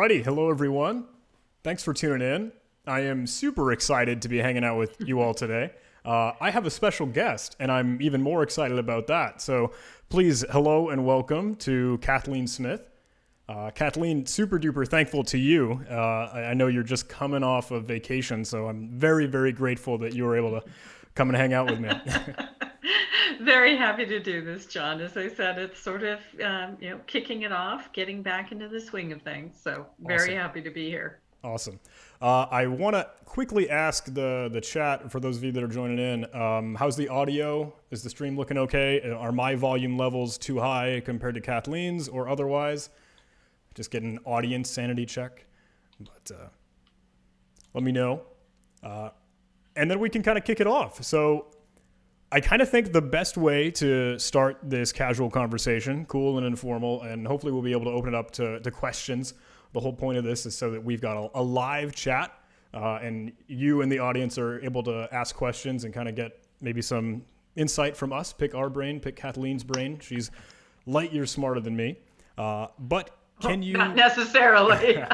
Alrighty, hello everyone. Thanks for tuning in. I am super excited to be hanging out with you all today. I have a special guest, and I'm even more excited about that. So please, hello and welcome to Kathleen Smith. Kathleen, super duper thankful to you. I know you're just coming off of vacation, so I'm very, very grateful that you were able to come and hang out with me. Very happy to do this, John. As I said, it's sort of, kicking it off, getting back into the swing of things. So very Awesome. happy to be here. Awesome. I want to quickly ask the chat, for those of you that are joining in, how's the audio? Is the stream looking okay? Are my volume levels too high compared to Kathleen's or otherwise? Just get an audience sanity check. But let me know. And then we can kind of kick it off. So I kind of think the best way to start this casual conversation, cool and informal, and hopefully we'll be able to open it up to questions. The whole point of this is so that we've got a live chat and you and the audience are able to ask questions and kind of get maybe some insight from us, pick our brain, pick Kathleen's brain. She's light years smarter than me. But can you... Not necessarily.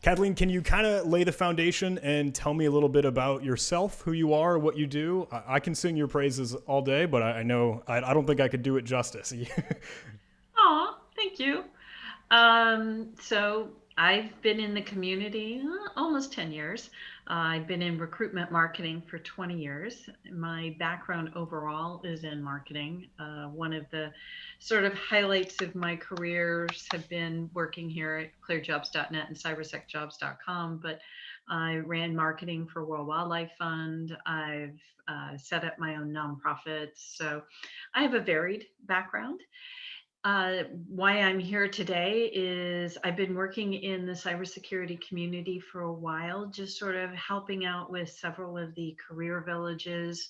Kathleen, can you kind of lay the foundation and tell me a little bit about yourself, who you are, what you do? I can sing your praises all day, but I know I don't think I could do it justice. Aw, thank you. So I've been in the community almost 10 years. I've been in recruitment marketing for 20 years. My background overall is in marketing. One of the sort of highlights of my careers have been working here at clearjobs.net and cybersecjobs.com, but I ran marketing for World Wildlife Fund. I've set up my own nonprofits. So I have a varied background. Why I'm here today is I've been working in the cybersecurity community for a while, just sort of helping out with several of the career villages,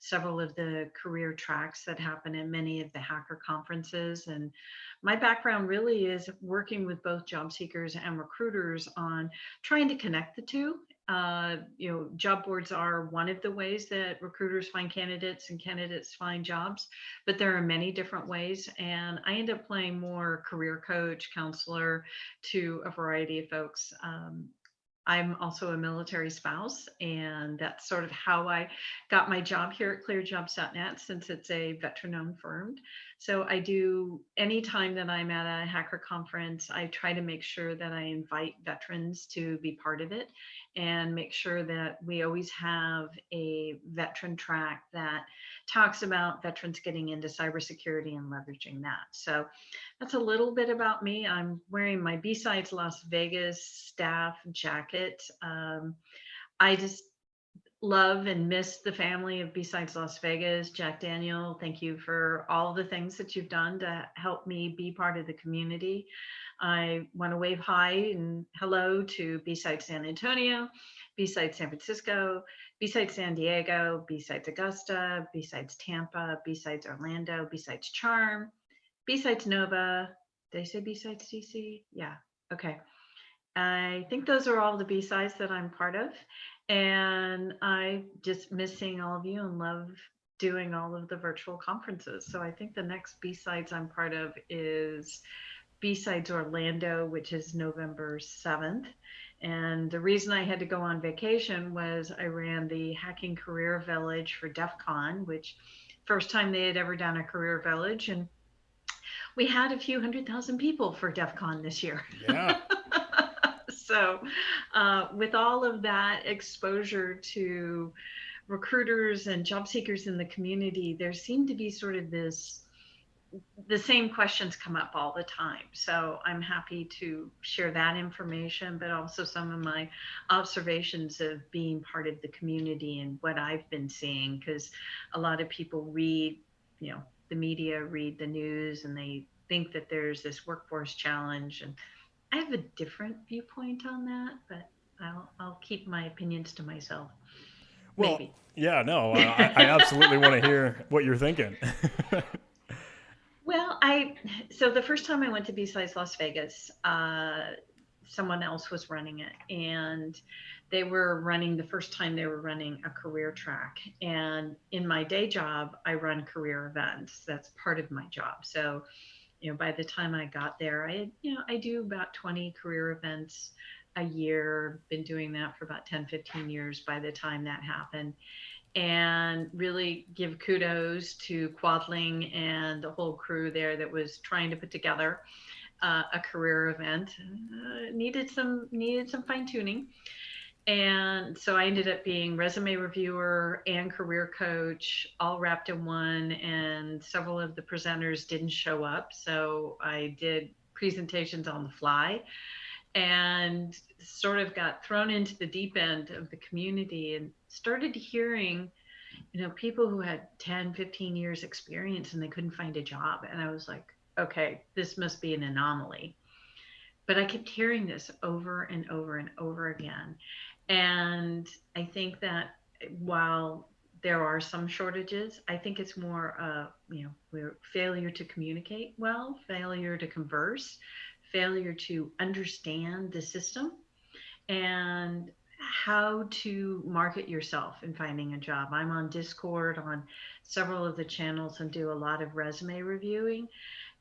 several of the career tracks that happen in many of the hacker conferences. And my background really is working with both job seekers and recruiters on trying to connect the two. Job boards are one of the ways that recruiters find candidates and candidates find jobs, but there are many different ways. And I end up playing more career coach, counselor to a variety of folks. I'm also a military spouse, and that's sort of how I got my job here at clearjobs.net, since it's a veteran-owned firm. So I do, anytime that I'm at a hacker conference, I try to make sure that I invite veterans to be part of it and make sure that we always have a veteran track that talks about veterans getting into cybersecurity and leveraging that. So that's a little bit about me. I'm wearing my B-Sides Las Vegas staff jacket. I just love and miss the family of B-Sides Las Vegas. Jack Daniel, thank you for all the things that you've done to help me be part of the community. I want to wave hi and hello to B-Sides San Antonio, B-Sides San Francisco, B-Sides San Diego, B-Sides Augusta, B-Sides Tampa, B-Sides Orlando, B-Sides Charm, B-Sides Nova. Did I say B-Sides DC? Yeah. Okay. I think those are all the B-sides that I'm part of. And I just miss seeing all of you and love doing all of the virtual conferences. So I think the next B-sides I'm part of is B-sides Orlando, which is November 7th. And the reason I had to go on vacation was I ran the Hacking Career Village for DEF CON, which first time they had ever done a career village. And we had a few 100,000 people for DEF CON this year. Yeah. So with all of that exposure to recruiters and job seekers in the community, there seemed to be sort of the same questions come up all the time. So I'm happy to share that information, but also some of my observations of being part of the community and what I've been seeing, because a lot of people read, the media, read the news, and they think that there's this workforce challenge. And I have a different viewpoint on that, but I'll keep my opinions to myself. Well, Maybe. yeah, no, I absolutely want to hear what you're thinking. Well, so the first time I went to B-Sides Las Vegas, someone else was running it, and the first time they were running a career track. And in my day job, I run career events. That's part of my job. So By the time I got there, I do about 20 career events a year, been doing that for about 10, 15 years by the time that happened. And really give kudos to Quadling and the whole crew there that was trying to put together a career event. Needed some fine tuning, and so I ended up being resume reviewer and career coach all wrapped in one. And several of the presenters didn't show up, so I did presentations on the fly and sort of got thrown into the deep end of the community and started hearing people who had 10, 15 years experience and they couldn't find a job. And I was like, okay, this must be an anomaly. But I kept hearing this over and over and over again. And I think that while there are some shortages, I think it's more failure to communicate well, failure to converse, failure to understand the system, and how to market yourself in finding a job. I'm on Discord on several of the channels and do a lot of resume reviewing.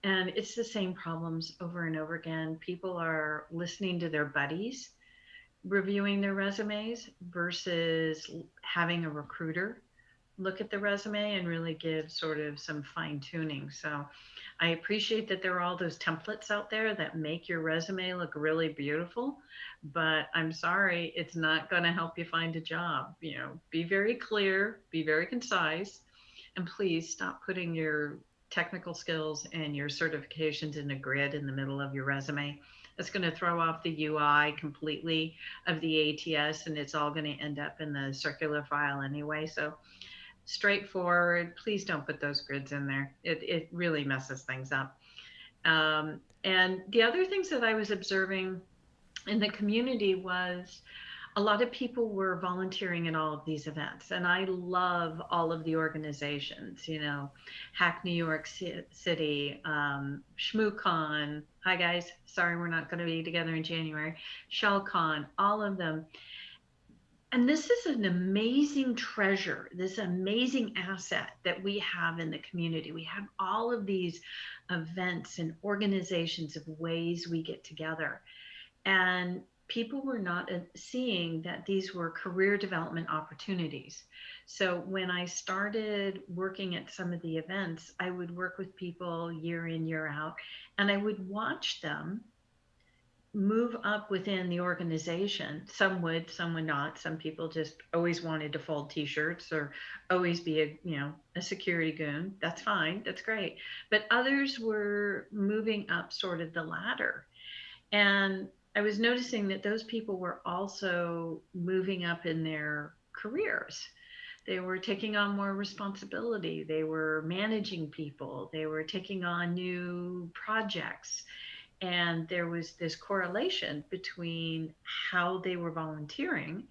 And it's the same problems over and over again. People are listening to their buddies reviewing their resumes versus having a recruiter look at the resume and really give sort of some fine tuning. So I appreciate that there are all those templates out there that make your resume look really beautiful, but I'm sorry, it's not going to help you find a job. Be very clear, be very concise, and please stop putting your technical skills and your certifications in a grid in the middle of your resume. It's going to throw off the UI completely of the ATS, and it's all going to end up in the circular file anyway. So straightforward. Please don't put those grids in there. It really messes things up. And the other things that I was observing in the community was a lot of people were volunteering in all of these events. And I love all of the organizations, Hack New York City, ShmooCon. Hi, guys. Sorry, we're not going to be together in January. ShellCon, all of them. And this is an amazing treasure, this amazing asset that we have in the community. We have all of these events and organizations of ways we get together. And people were not seeing that these were career development opportunities. So when I started working at some of the events, I would work with people year in, year out, and I would watch them move up within the organization. Some would, some would not. Some people just always wanted to fold t-shirts or always be a security goon. That's fine. That's great. But others were moving up sort of the ladder. And I was noticing that those people were also moving up in their careers. They were taking on more responsibility. They were managing people. They were taking on new projects. And there was this correlation between how they were volunteering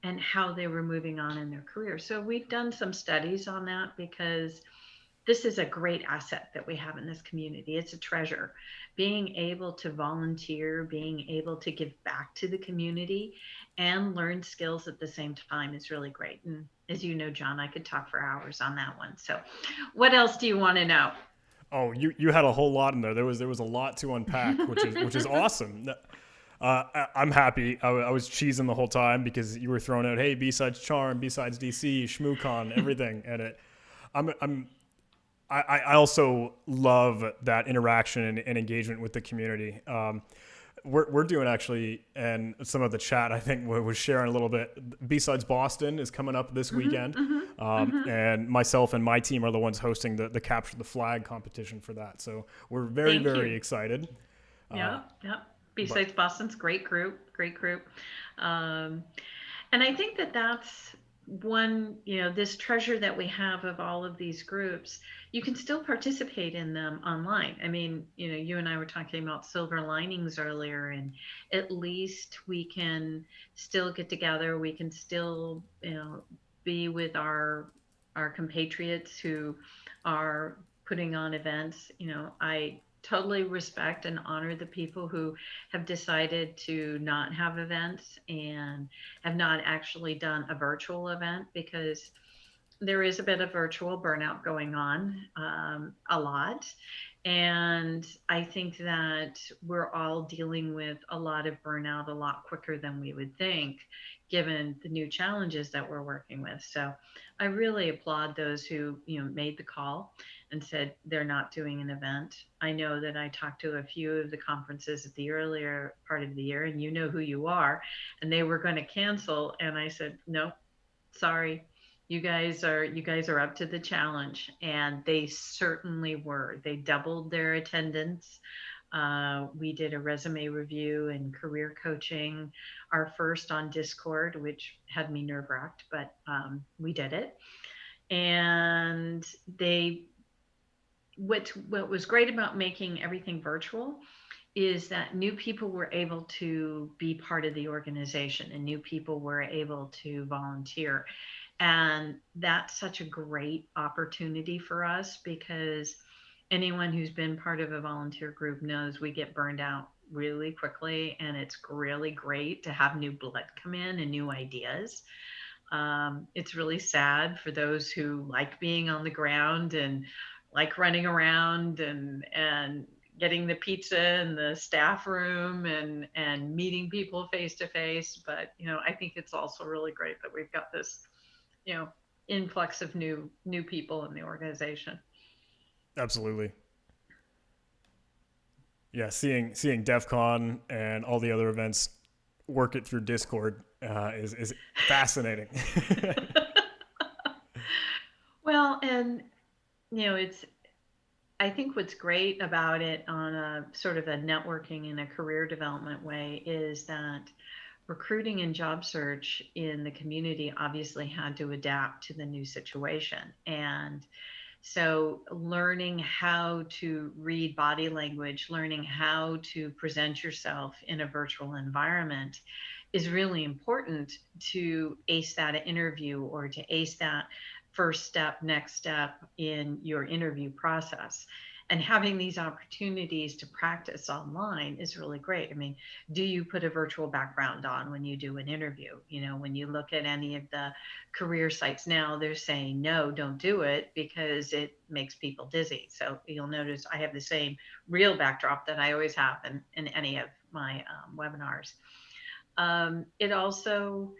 and how they were moving on in their career. So we've done some studies on that because this is a great asset that we have in this community. It's a treasure. Being able to volunteer, being able to give back to the community and learn skills at the same time is really great. And as you know, John, I could talk for hours on that one. So what else do you want to know? Oh, you had a whole lot in there. There was a lot to unpack, which is awesome. I'm happy. I was cheesing the whole time because you were throwing out, hey, B-Sides Charm, B-Sides DC, ShmooCon, everything, and I also love that interaction and engagement with the community. We're doing actually, and some of the chat I think was sharing a little bit. B-Sides Boston is coming up this weekend, and myself and my team are the ones hosting the Capture the Flag competition for that. So we're very excited. Yep. B-Sides Boston's great group. And I think that's one, this treasure that we have of all of these groups. You can still participate in them online. I mean, you and I were talking about silver linings earlier, and at least we can still get together. We can still, be with our compatriots who are putting on events. I totally respect and honor the people who have decided to not have events and have not actually done a virtual event, because there is a bit of virtual burnout going on, a lot. And I think that we're all dealing with a lot of burnout a lot quicker than we would think, given the new challenges that we're working with. So I really applaud those who, made the call and said they're not doing an event. I know that I talked to a few of the conferences at the earlier part of the year, and you know who you are, and they were going to cancel. And I said, no, sorry, you guys are up to the challenge. And they certainly were. They doubled their attendance. We did a resume review and career coaching, our first on Discord, which had me nerve wracked, but we did it. And they what was great about making everything virtual is that new people were able to be part of the organization, and new people were able to volunteer. And that's such a great opportunity for us, because anyone who's been part of a volunteer group knows we get burned out really quickly, and it's really great to have new blood come in and new ideas. It's really sad for those who like being on the ground and like running around and getting the pizza in the staff room and meeting people face to face. But I think it's also really great that we've got this you know influx of new people in the organization. Absolutely. Yeah, seeing DEF CON and all the other events work it through Discord is fascinating. Well, and it's I think what's great about it on a sort of a networking and a career development way is that recruiting and job search in the community obviously had to adapt to the new situation. And so, learning how to read body language, learning how to present yourself in a virtual environment is really important to ace that interview, or to ace that first step, next step in your interview process. And having these opportunities to practice online is really great. I mean, do you put a virtual background on when you do an interview? When you look at any of the career sites now, they're saying, no, don't do it because it makes people dizzy. So you'll notice I have the same real backdrop that I always have in any of my webinars. It also,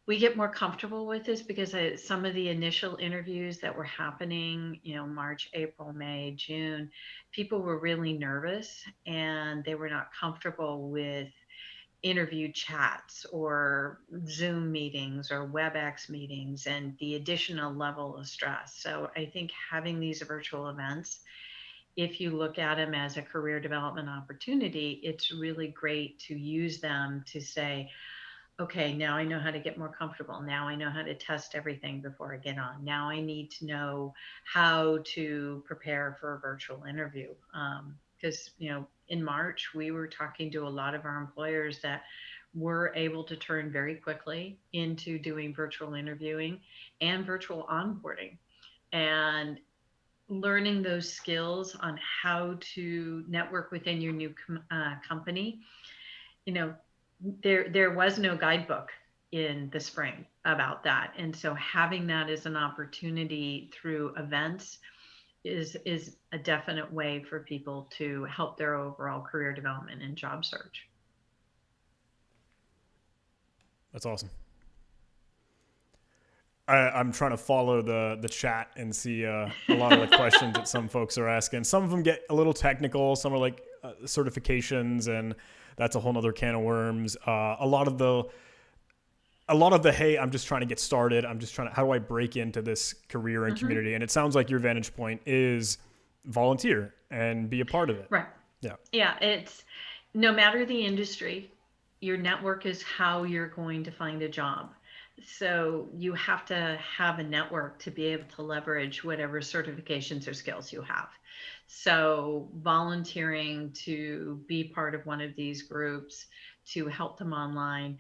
we get more comfortable with this because some of the initial interviews that were happening, March, April, May, June, people were really nervous and they were not comfortable with interview chats or Zoom meetings or WebEx meetings, and the additional level of stress. So I think having these virtual events, if you look at them as a career development opportunity, it's really great to use them to say, okay, now I know how to get more comfortable. Now I know how to test everything before I get on. Now I need to know how to prepare for a virtual interview. Because, in March, we were talking to a lot of our employers that were able to turn very quickly into doing virtual interviewing and virtual onboarding. And learning those skills on how to network within your new company, you know, there was no guidebook in the spring about that. And so having that as an opportunity through events is a definite way for people to help their overall career development and job search. That's awesome. I'm trying to follow the chat and see a lot of the questions that some folks are asking. Some of them get a little technical. Some are like certifications, and that's a whole nother can of worms. A lot of the hey, I'm just trying to get started. I'm just trying to, how do I break into this career and community? And it sounds like your vantage point is volunteer and be a part of it. Right. Yeah. Yeah. It's no matter the industry, your network is how you're going to find a job. So you have to have a network to be able to leverage whatever certifications or skills you have. So volunteering to be part of one of these groups to help them online,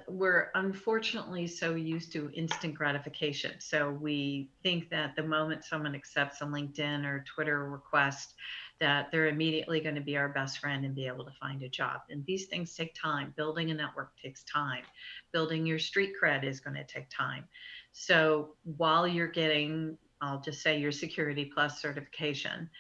we're unfortunately so used to instant gratification. So we think that the moment someone accepts a LinkedIn or Twitter request, that they're immediately going to be our best friend and be able to find a job. And these things take time. Building a network takes time. Building your street cred is going to take time. So while you're getting, I'll just say, your Security Plus certification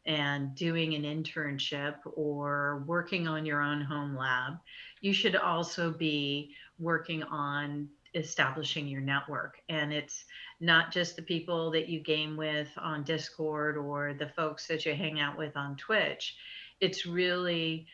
and doing an internship or working on your own home lab, you should also be working on establishing your network. And it's not just the people that you game with on Discord or the folks that you hang out with on Twitch. It's really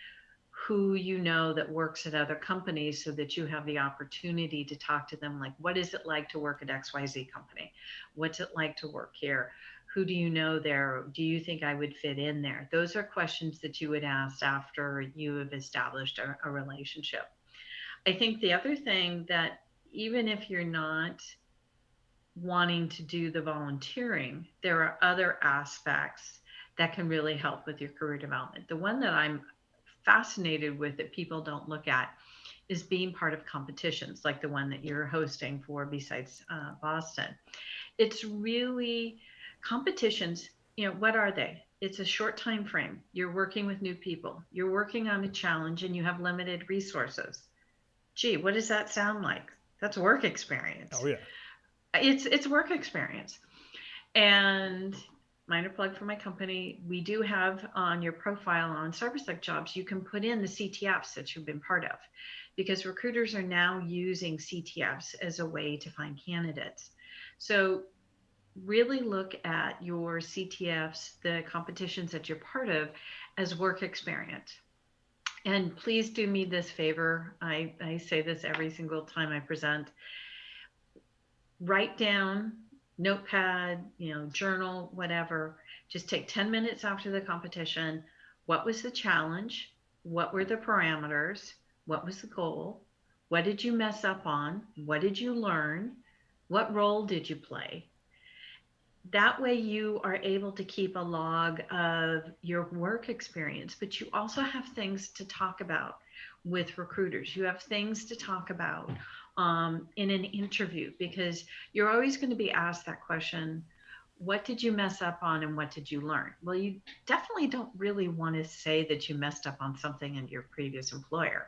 who you know that works at other companies so that you have the opportunity to talk to them, like, what is it like to work at XYZ company? What's it like to work here? Who do you know there? Do you think I would fit in there? Those are questions that you would ask after you have established a relationship. I think the other thing that, even if you're not wanting to do the volunteering, there are other aspects that can really help with your career development. The one that I'm fascinated with that people don't look at is being part of competitions like the one that you're hosting for Besides Boston. It's really competitions. What are they? It's a short time frame. You're working with new people. You're working on a challenge and you have limited resources. Gee, what does that sound like? That's work experience. Oh yeah. It's work experience. And minor plug for my company, we do have on your profile on CyberSecJobs, you can put in the CTFs that you've been part of, because recruiters are now using CTFs as a way to find candidates. So really look at your CTFs, the competitions that you're part of, as work experience. And please do me this favor. I say this every single time I present. Write down, notepad, journal, whatever. Just take 10 minutes after the competition. What was the challenge? What were the parameters? What was the goal? What did you mess up on? What did you learn? What role did you play? That way you are able to keep a log of your work experience, but you also have things to talk about with recruiters. You have things to talk about in an interview, because you're always going to be asked that question: what did you mess up on and what did you learn? Well, you definitely don't really want to say that you messed up on something in your previous employer,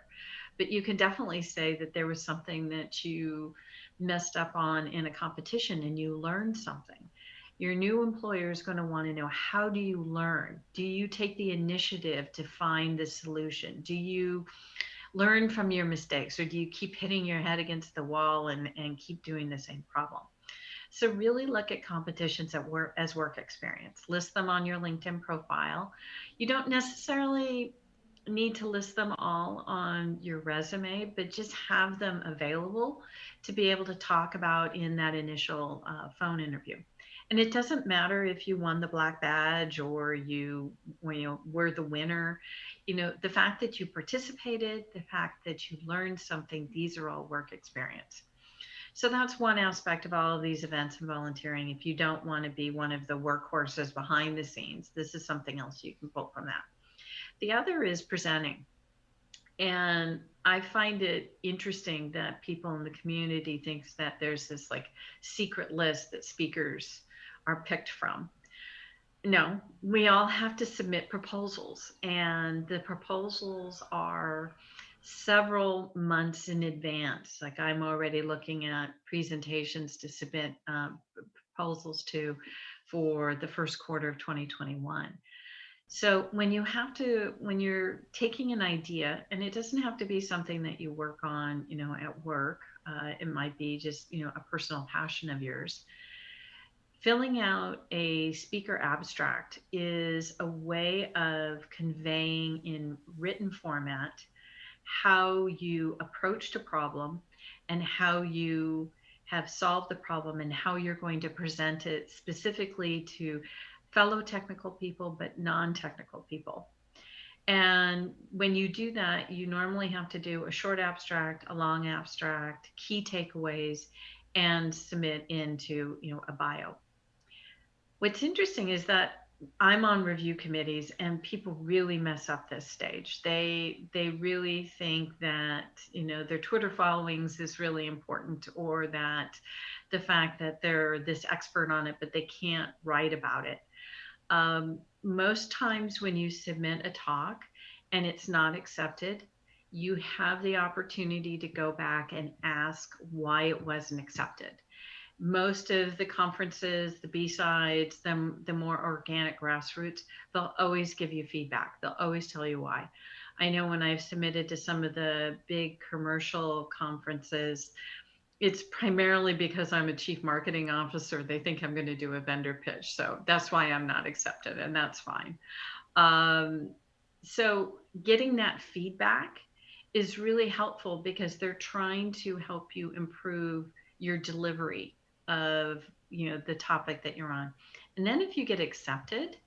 but you can definitely say that there was something that you messed up on in a competition and you learned something. Your new employer is going to want to know, how do you learn? Do you take the initiative to find the solution? Do you learn from your mistakes, or do you keep hitting your head against the wall and keep doing the same problem? So really look at competitions as work experience. List them on your LinkedIn profile. You don't necessarily need to list them all on your resume, but just have them available to be able to talk about in that initial phone interview. And it doesn't matter if you won the black badge or you were the winner. The fact that you participated, the fact that you learned something, these are all work experience. So that's one aspect of all of these events and volunteering. If you don't want to be one of the workhorses behind the scenes, this is something else you can pull from that. The other is presenting. And I find it interesting that people in the community thinks that there's this like secret list that speakers are picked from. No, we all have to submit proposals, and the proposals are several months in advance. Like, I'm already looking at presentations to submit proposals to for the first quarter of 2021. So when you're taking an idea, and it doesn't have to be something that you work on, at work, it might be just, a personal passion of yours. Filling out a speaker abstract is a way of conveying in written format how you approached a problem and how you have solved the problem and how you're going to present it specifically to fellow technical people, but non-technical people. And when you do that, you normally have to do a short abstract, a long abstract, key takeaways, and submit into, a bio. What's interesting is that I'm on review committees and people really mess up this stage. They really think that, their Twitter followings is really important, or that the fact that they're this expert on it, but they can't write about it. most times when you submit a talk and it's not accepted, you have the opportunity to go back and ask why it wasn't accepted. Most of the conferences, the B-sides, the more organic grassroots, they'll always give you feedback. They'll always tell you why. I know when I've submitted to some of the big commercial conferences, it's primarily because I'm a chief marketing officer. They think I'm going to do a vendor pitch. So that's why I'm not accepted, and that's fine. Um, so getting that feedback is really helpful because they're trying to help you improve your delivery of the topic that you're on. And then if you get accepted,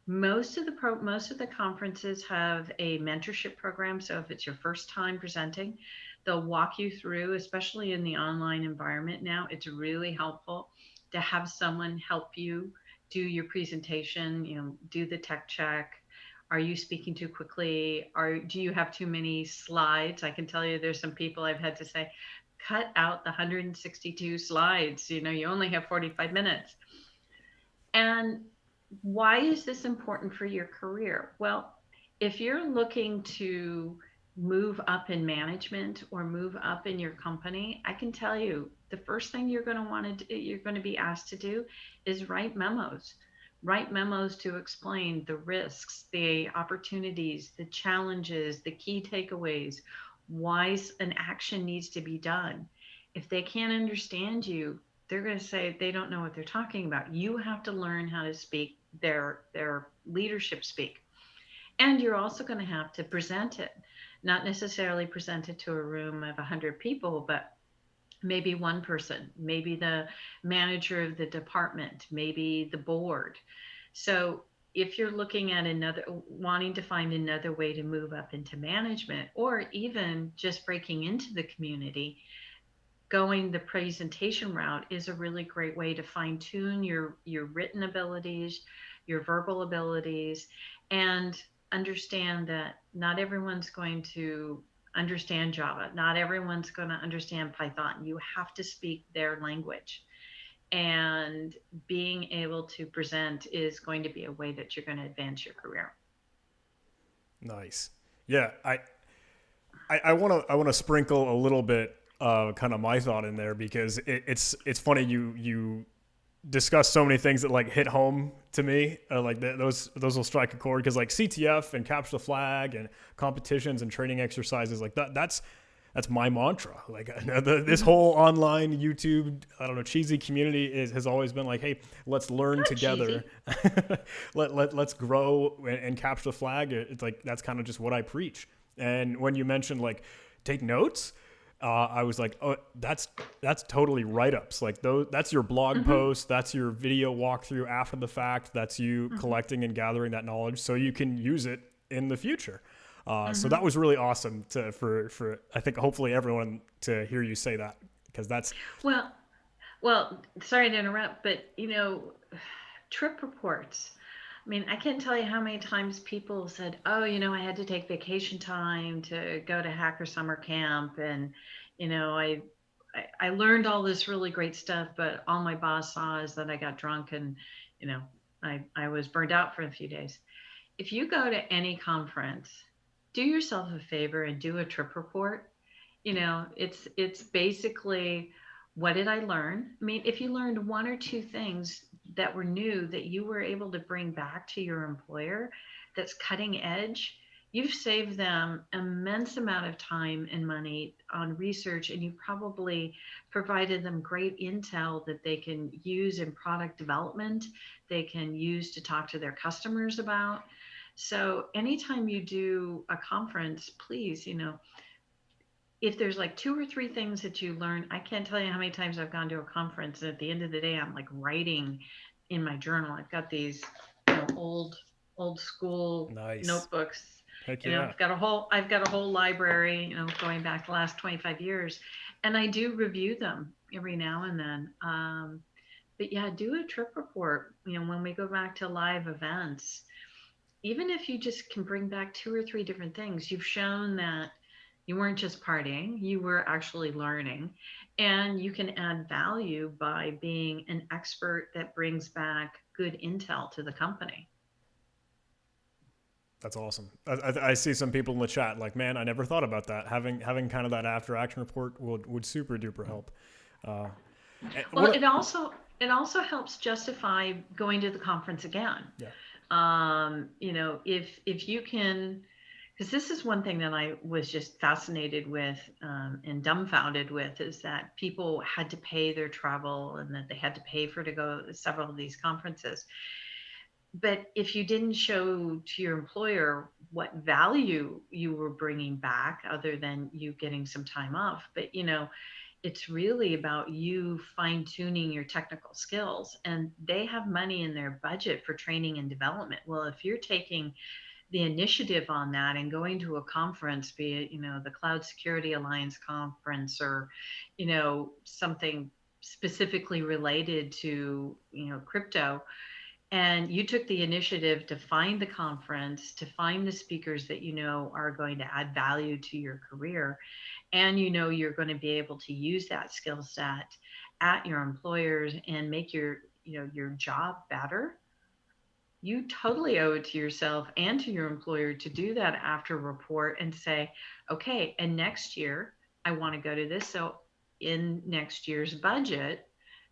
most of the conferences have a mentorship program. So if it's your first time presenting, they'll walk you through, especially in the online environment now. It's really helpful to have someone help you do your presentation, do the tech check. Are you speaking too quickly? Do you have too many slides? I can tell you there's some people I've had to say, cut out the 162 slides. You only have 45 minutes. And why is this important for your career? Well, if you're looking to move up in management or move up in your company, I can tell you the first thing you're going to you're going to be asked to do is write memos. Write memos to explain the risks, the opportunities, the challenges, the key takeaways, why an action needs to be done. If they can't understand you, they're going to say they don't know what they're talking about. You have to learn how to speak their leadership speak. And you're also going to have to present it, not necessarily present it to a room of 100 people, but maybe one person, maybe the manager of the department, maybe the board. So if you're looking at wanting to find another way to move up into management, or even just breaking into the community, going the presentation route is a really great way to fine tune your written abilities, your verbal abilities, and understand that not everyone's going to understand Java. Not everyone's going to understand Python. You have to speak their language. And being able to present is going to be a way that you're going to advance your career. Nice. Yeah, I want to sprinkle a little bit kind of my thought in there because it's funny you discuss so many things that like hit home to me. Those will strike a chord because like CTF and capture the flag and competitions and training exercises like that's my mantra. Like this whole online YouTube, I don't know, cheesy community has always been like, hey, let's learn Not together. cheesy. Let's grow and capture the flag. It's like that's kind of just what I preach. And when you mentioned like take notes, I was like, oh, that's totally write-ups. Like that's your blog post, that's your video walkthrough after the fact, that's you collecting and gathering that knowledge so you can use it in the future. So that was really awesome for I think hopefully everyone to hear you say that because that's Well, well, sorry to interrupt, but trip reports. I mean, I can't tell you how many times people said, "Oh, I had to take vacation time to go to Hacker Summer Camp, and you know, I, I learned all this really great stuff, but all my boss saw is that I got drunk and, you know, I was burned out for a few days." If you go to any conference, do yourself a favor and do a trip report. It's basically, what did I learn? I mean, if you learned one or two things that were new that you were able to bring back to your employer that's cutting edge, you've saved them immense amount of time and money on research, and you probably provided them great intel that they can use in product development, they can use to talk to their customers about. So anytime you do a conference, please, if there's like two or three things that you learn, I can't tell you how many times I've gone to a conference, and at the end of the day, I'm like writing in my journal. I've got these old school nice. notebooks. Heck yeah. I've got a whole library, going back the last 25 years, and I do review them every now and then. But yeah, do a trip report. When we go back to live events, even if you just can bring back two or three different things, you've shown that you weren't just partying, you were actually learning, and you can add value by being an expert that brings back good intel to the company. That's awesome. I see some people in the chat like, man, I never thought about that. Having kind of that after action report would super duper help. Uh, Well, what? it also helps justify going to the conference again. Yeah. If you can, because this is one thing that I was just fascinated with, and dumbfounded with, is that people had to pay their travel and that they had to pay for to go to several of these conferences. But if you didn't show to your employer what value you were bringing back, other than you getting some time off, but it's really about you fine tuning your technical skills, and they have money in their budget for training and development. Well, if you're taking the initiative on that and going to a conference, be it, the Cloud Security Alliance conference, or, something specifically related to, crypto, and you took the initiative to find the conference, to find the speakers that are going to add value to your career, and you're going to be able to use that skill set at your employers and make your job better. You totally owe it to yourself and to your employer to do that after report and say, okay, and next year I want to go to this. So in next year's budget,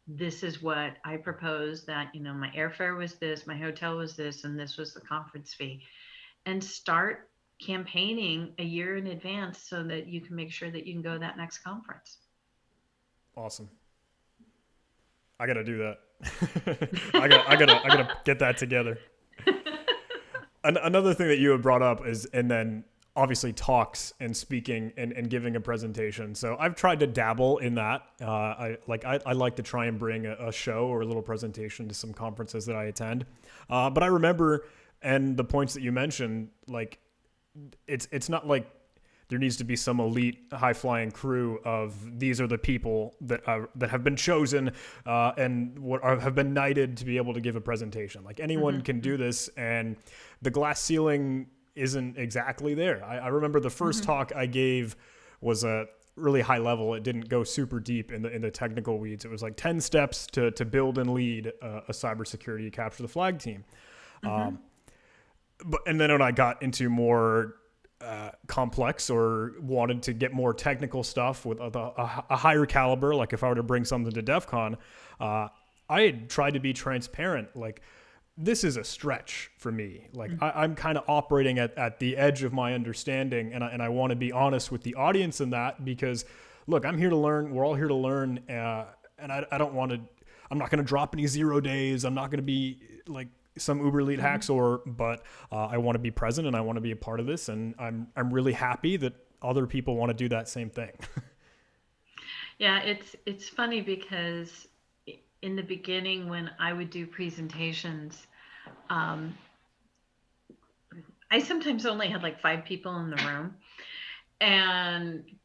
this is what I propose, that, my airfare was this, my hotel was this, and this was the conference fee. And start campaigning a year in advance so that you can make sure that you can go to that next conference. Awesome. I gotta do that. I gotta get that together. Another thing that you had brought up is, and then obviously talks and speaking and giving a presentation. So I've tried to dabble in that. I like to try and bring a show or a little presentation to some conferences that I attend. But I remember, and the points that you mentioned, like it's not like there needs to be some elite high flying crew of these are the people that have been chosen and have been knighted to be able to give a presentation. Like anyone can do this, and the glass ceiling isn't exactly there. I remember the first talk I gave was a really high level. It didn't go super deep in the technical weeds. It was like 10 steps to build and lead a cybersecurity capture the flag team. And then when I got into more complex or wanted to get more technical stuff with a higher caliber, like if I were to bring something to DEF CON, I had tried to be transparent. Like, this is a stretch for me. Like I'm kind of operating at the edge of my understanding, and I want to be honest with the audience in that, because look, I'm here to learn. We're all here to learn, and I don't want to. I'm not going to drop any 0 days. I'm not going to be like some uber elite hacksaw, but I want to be present and I want to be a part of this, and I'm really happy that other people want to do that same thing. Yeah, it's funny because in the beginning, when I would do presentations, I sometimes only had like 5 people in the room.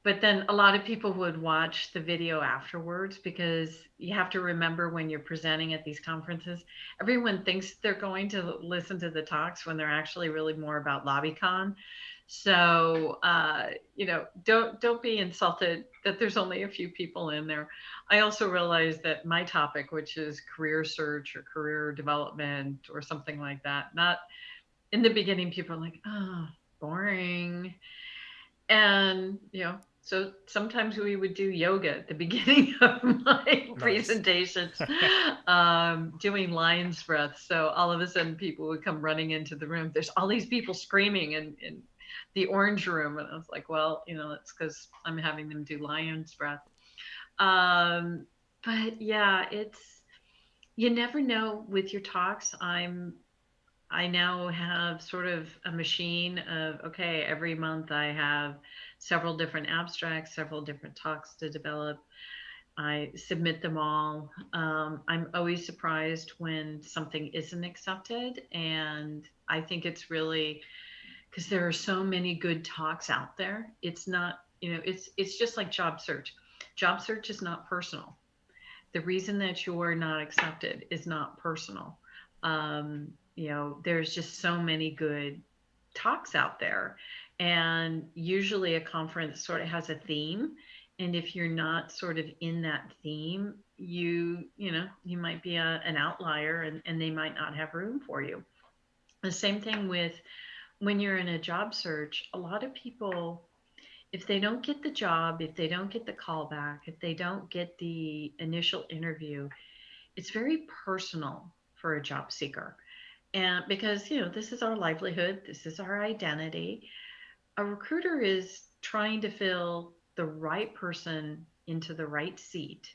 But then a lot of people would watch the video afterwards, because you have to remember, when you're presenting at these conferences, everyone thinks they're going to listen to the talks when they're actually really more about LobbyCon. So, don't be insulted that there's only a few people in there. I also realized that my topic, which is career search or career development or something like that, not in the beginning, people are like, oh, boring. And, so sometimes we would do yoga at the beginning of my presentations, doing lion's breath. So all of a sudden people would come running into the room. There's all these people screaming in the orange room. And I was like, well, that's because I'm having them do lion's breath. But yeah, you never know with your talks. I now have sort of a machine of, okay, every month I have several different abstracts, several different talks to develop. I submit them all. I'm always surprised when something isn't accepted. And I think it's really because there are so many good talks out there. It's not, it's just like job search. Job search is not personal. The reason that you're not accepted is not personal. There's just so many good talks out there. And usually a conference sort of has a theme. And if you're not sort of in that theme, you might be an outlier, and they might not have room for you. The same thing with when you're in a job search, a lot of people, if they don't get the job, if they don't get the call back, if they don't get the initial interview, it's very personal for a job seeker. And because, this is our livelihood, this is our identity. A recruiter is trying to fill the right person into the right seat.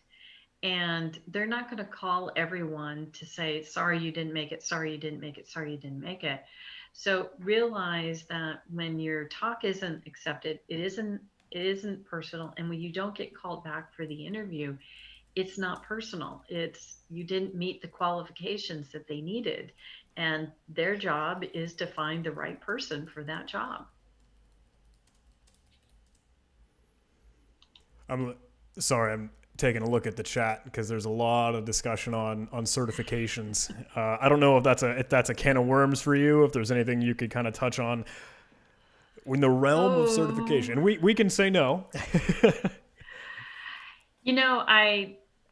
And they're not going to call everyone to say, sorry, you didn't make it, sorry, you didn't make it, sorry, you didn't make it. So realize that when your talk isn't accepted, it isn't personal. And when you don't get called back for the interview, it's not personal. It's you didn't meet the qualifications that they needed. And their job is to find the right person for that job. I'm sorry, I'm taking a look at the chat because there's a lot of discussion on certifications. I don't know if that's a can of worms for you. If there's anything you could kind of touch on in the realm of certification, Oh, we can say no.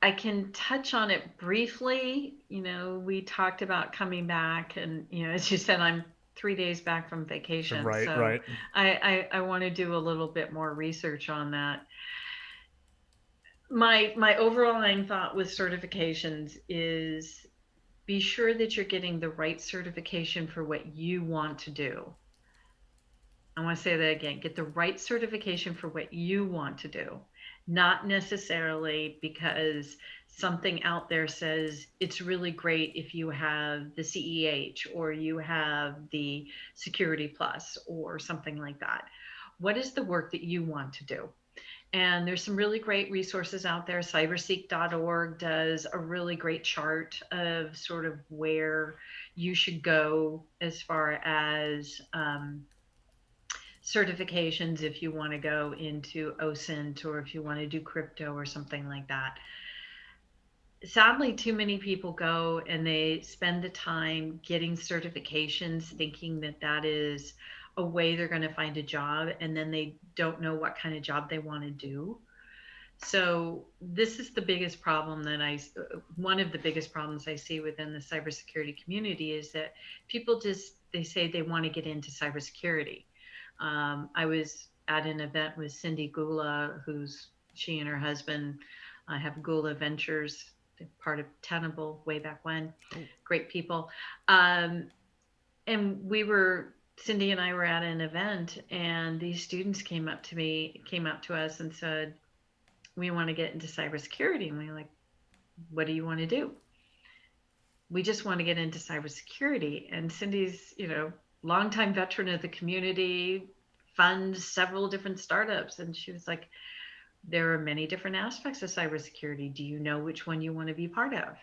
I can touch on it briefly. We talked about coming back, and as you said, I'm 3 days back from vacation, Right, so right. I want to do a little bit more research on that. My overall thought with certifications is be sure that you're getting the right certification for what you want to do. I want to say that again, get the right certification for what you want to do, not necessarily because something out there says it's really great if you have the CEH or you have the Security Plus or something like that. What is the work that you want to do? And there's some really great resources out there. Cybersec.org does a really great chart of sort of where you should go as far as certifications if you want to go into OSINT or if you want to do crypto or something like that. Sadly, too many people go and they spend the time getting certifications thinking that that is a way they're going to find a job, and then they don't know what kind of job they want to do. So this is the biggest problem that one of the biggest problems I see within the cybersecurity community is that people they say they want to get into cybersecurity. I was at an event with Cindy Gula, she and her husband have Gula Ventures, part of Tenable way back when. Oh, Great people. And Cindy and I were at an event, and these students came up to us and said, we want to get into cybersecurity. And we were like, what do you want to do? We just want to get into cybersecurity. And Cindy's, longtime veteran of the community, funds several different startups. And she was like, there are many different aspects of cybersecurity. Do you know which one you want to be part of?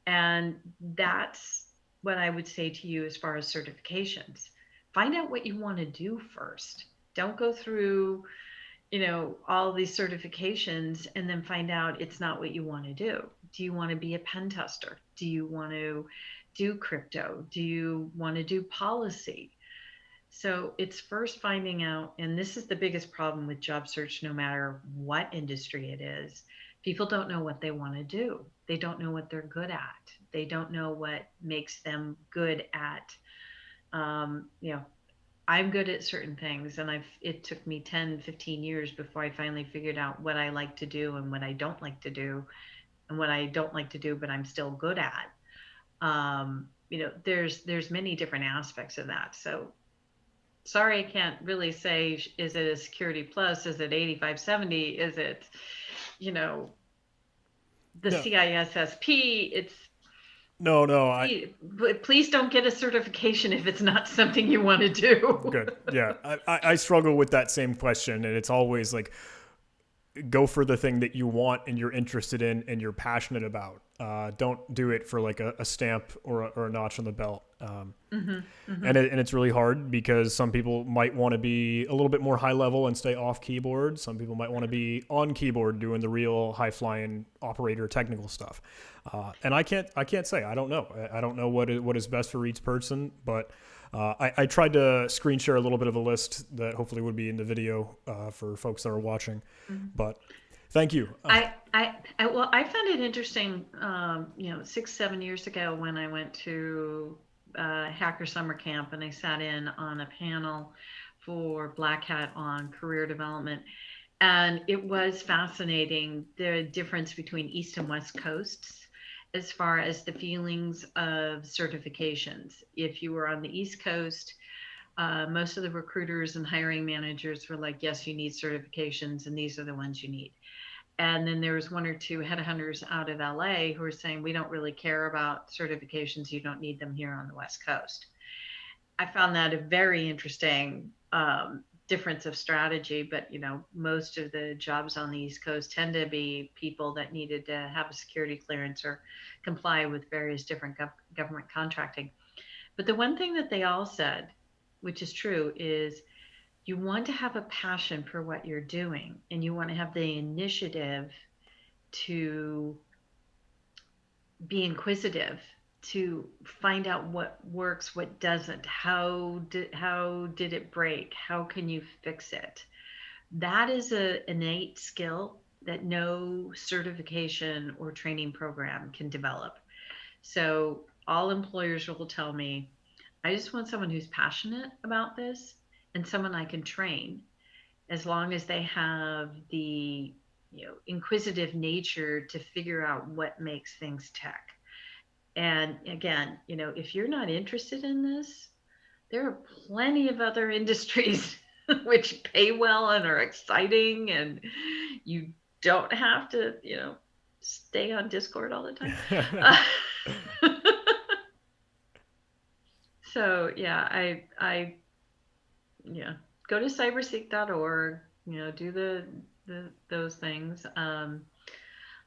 And that's what I would say to you as far as certifications. Find out what you want to do first. Don't go through, all these certifications and then find out it's not what you want to do. Do you want to be a pen tester? Do you want to do crypto? Do you want to do policy? So it's first finding out, and this is the biggest problem with job search, no matter what industry it is. People don't know what they want to do. They don't know what they're good at. They don't know what makes them good at, um, you know, I'm good at certain things, and it took me 10, 15 years before I finally figured out what I like to do and what I don't like to do, and what I don't like to do but I'm still good at. There's many different aspects of that. So sorry, I can't really say, is it a Security Plus? Is it 8570? Is it, you know, the no, CISSP? It's no. please don't get a certification if it's not something you want to do. Good. Yeah, I struggle with that same question, and it's always like, go for the thing that you want and you're interested in and you're passionate about. Don't do it for like a stamp or a notch on the belt. And it's really hard because some people might want to be a little bit more high level and stay off keyboard. Some people might want to be on keyboard doing the real high flying operator technical stuff. And I can't say. I don't know. I don't know what is best for each person, but I tried to screen share a little bit of a list that hopefully would be in the video for folks that are watching. But thank you. Well, I found it interesting. 6, 7 years ago when I went to Hacker Summer Camp, and I sat in on a panel for Black Hat on career development. And it was fascinating the difference between East and West Coasts as far as the feelings of certifications. If you were on the East Coast, most of the recruiters and hiring managers were like, yes, you need certifications, and these are the ones you need. And then there was one or two headhunters out of LA who were saying, we don't really care about certifications. You don't need them here on the West Coast. I found that a very interesting difference of strategy. But, most of the jobs on the East Coast tend to be people that needed to have a security clearance or comply with various different government contracting. But the one thing that they all said, which is true, is you want to have a passion for what you're doing, and you want to have the initiative to be inquisitive, to find out what works, what doesn't, how did it break, how can you fix it. That is an innate skill that no certification or training program can develop. So all employers will tell me, I just want someone who's passionate about this and someone I can train, as long as they have the inquisitive nature to figure out what makes things tech. And again, if you're not interested in this, there are plenty of other industries which pay well and are exciting, and you don't have to, stay on Discord all the time. So yeah, I yeah, go to cyberseek.org, do those things.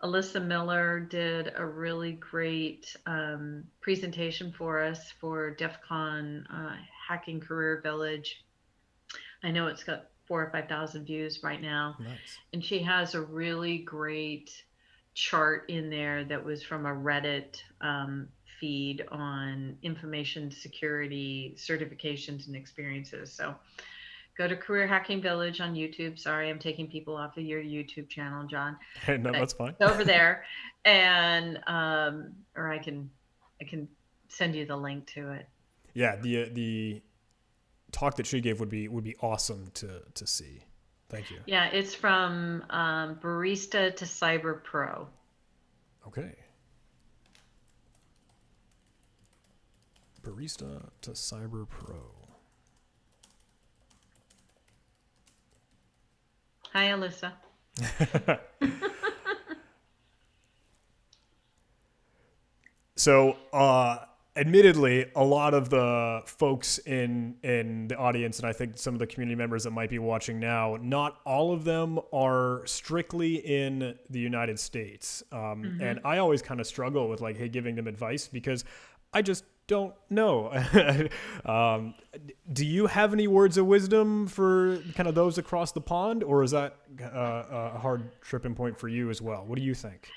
Alyssa Miller did a really great presentation for us for DEF CON Hacking Career Village. I know it's got 4,000 or 5,000 views right now. Nice. And she has a really great chart in there that was from a Reddit feed on information security certifications and experiences. So go to Career Hacking Village on YouTube. Sorry, I'm taking people off of your YouTube channel, John. No, that's fine. It's over there, and or I can send you the link to it. Yeah, the talk that she gave would be awesome to see. Thank you. Yeah, it's from barista to cyber pro. Okay. Barista to cyber pro. Hi, Alyssa. So, admittedly, a lot of the folks in the audience, and I think some of the community members that might be watching now, not all of them are strictly in the United States. And I always kind of struggle with like, hey, giving them advice because I just don't know. Do you have any words of wisdom for kind of those across the pond, or is that a hard tripping point for you as well? What do you think?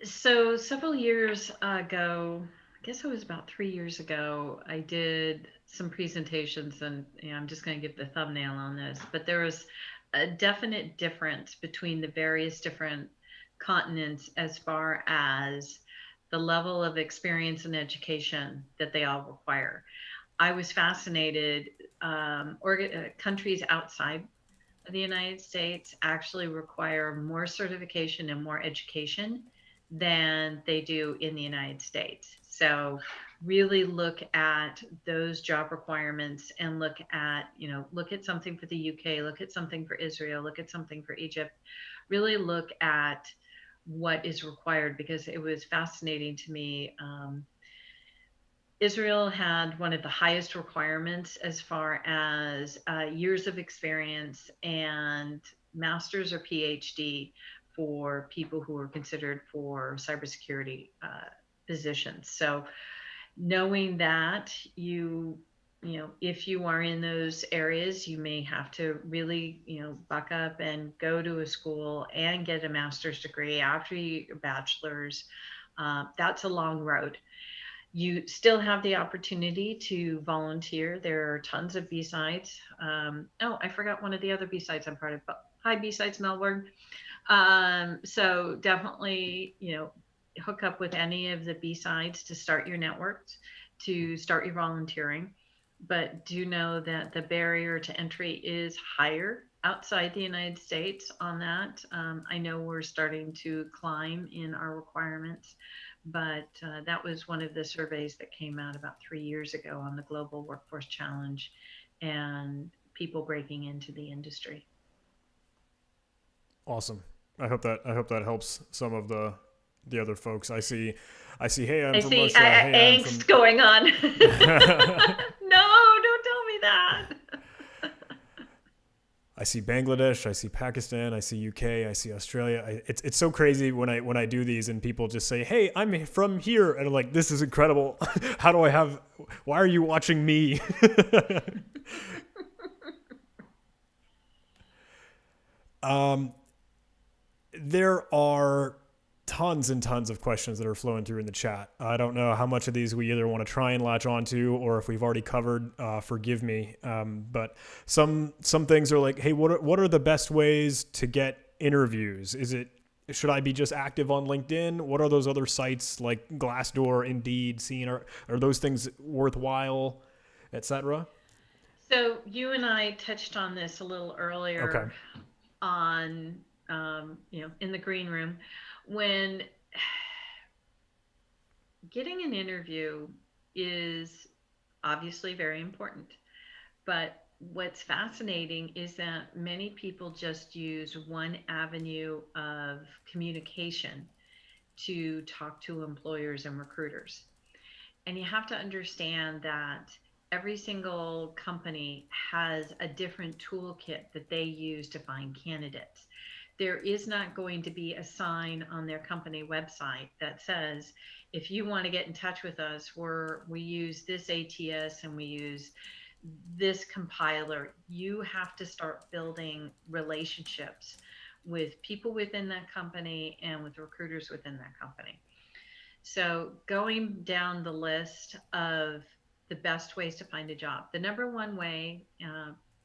So several years ago, I guess it was about 3 years ago, I did some presentations, and I'm just going to give the thumbnail on this, but there was a definite difference between the various different continents as far as the level of experience and education that they all require. I was fascinated. Countries outside of the United States actually require more certification and more education than they do in the United States. So really look at those job requirements and look at something for the UK, look at something for Israel, look at something for Egypt, really look at what is required, because it was fascinating to me. Israel had one of the highest requirements as far as years of experience and master's or PhD for people who are considered for cybersecurity positions. So knowing that if you are in those areas, you may have to really, buck up and go to a school and get a master's degree after your bachelor's. That's a long road. You still have the opportunity to volunteer. There are tons of B-sides. I forgot one of the other B-sides I'm part of. Hi, B-sides Melbourne. So definitely, hook up with any of the B-sides to start your networks, to start your volunteering, but do know that the barrier to entry is higher outside the United States on that. I know we're starting to climb in our requirements, but that was one of the surveys that came out about 3 years ago on the Global Workforce Challenge and people breaking into the industry. Awesome. I hope that helps some of the other folks. I see. Hey, I'm I from see Russia. Hey, I'm angst from. going on. No, don't tell me that. I see Bangladesh, I see Pakistan, I see UK, I see Australia. It's so crazy when I do these and people just say, "Hey, I'm from here," and I'm like, "This is incredible. How do I have? Why are you watching me?" um, there are tons and tons of questions that are flowing through in the chat. I don't know how much of these we either want to try and latch onto, or if we've already covered. Forgive me, but some things are like, hey, what are the best ways to get interviews? Should I be just active on LinkedIn? What are those other sites like Glassdoor, Indeed, Scene? Are those things worthwhile, etc.? So you and I touched on this a little Okay. earlier on, in the green room, when getting an interview is obviously very important. But what's fascinating is that many people just use one avenue of communication to talk to employers and recruiters. And you have to understand that every single company has a different toolkit that they use to find candidates. There is not going to be a sign on their company website that says, if you want to get in touch with us, we use this ATS and we use this compiler. You have to start building relationships with people within that company and with recruiters within that company. So, going down the list of the best ways to find a job, the number one way,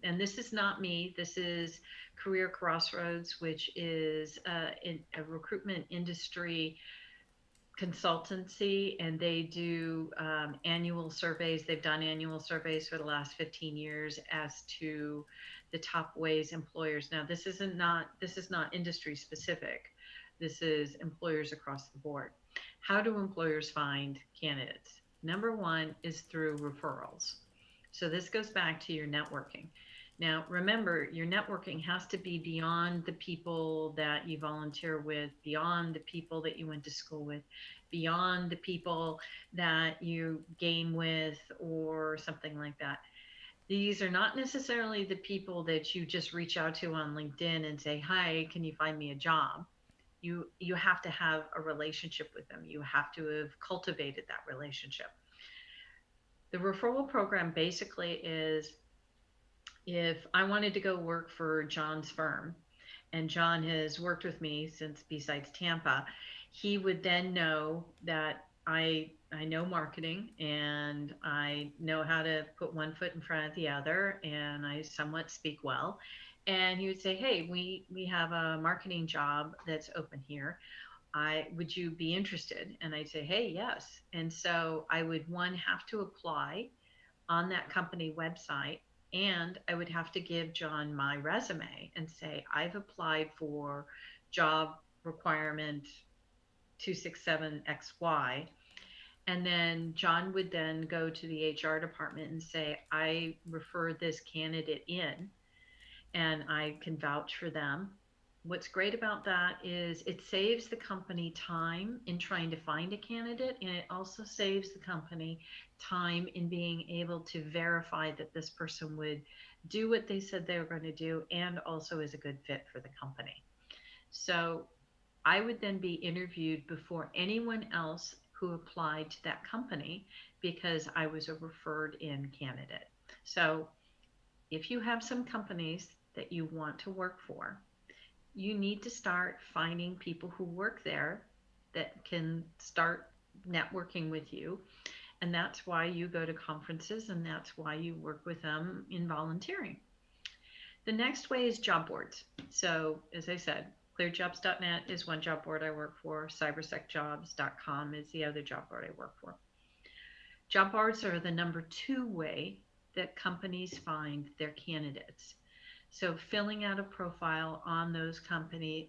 and this is not me, this is Career Crossroads, which is a recruitment industry consultancy, and they do annual surveys. They've done annual surveys for the last 15 years as to the top ways employers. Now, this is not industry specific. This is employers across the board. How do employers find candidates? Number one is through referrals. So this goes back to your networking. Now, remember, your networking has to be beyond the people that you volunteer with, beyond the people that you went to school with, beyond the people that you game with, or something like that. These are not necessarily the people that you just reach out to on LinkedIn and say, "Hi, can you find me a job?" You have to have a relationship with them. You have to have cultivated that relationship. The referral program basically is, if I wanted to go work for John's firm, and John has worked with me since besides Tampa, he would then know that I know marketing and I know how to put one foot in front of the other, and I somewhat speak well. And he would say, "Hey, we have a marketing job that's open here. I Would you be interested?" And I'd say, "Hey, yes." And so I would, one, have to apply on that company website, and I would have to give John my resume and say, "I've applied for job requirement 267XY." And then John would then go to the HR department and say, "I referred this candidate in and I can vouch for them." What's great about that is it saves the company time in trying to find a candidate, and it also saves the company time in being able to verify that this person would do what they said they were going to do and also is a good fit for the company. So I would then be interviewed before anyone else who applied to that company because I was a referred in candidate. So if you have some companies that you want to work for, you need to start finding people who work there that can start networking with you. And that's why you go to conferences, and that's why you work with them in volunteering. The next way is job boards. So, as I said, clearjobs.net is one job board I work for, cybersecjobs.com is the other job board I work for. Job boards are the number two way that companies find their candidates. So filling out a profile on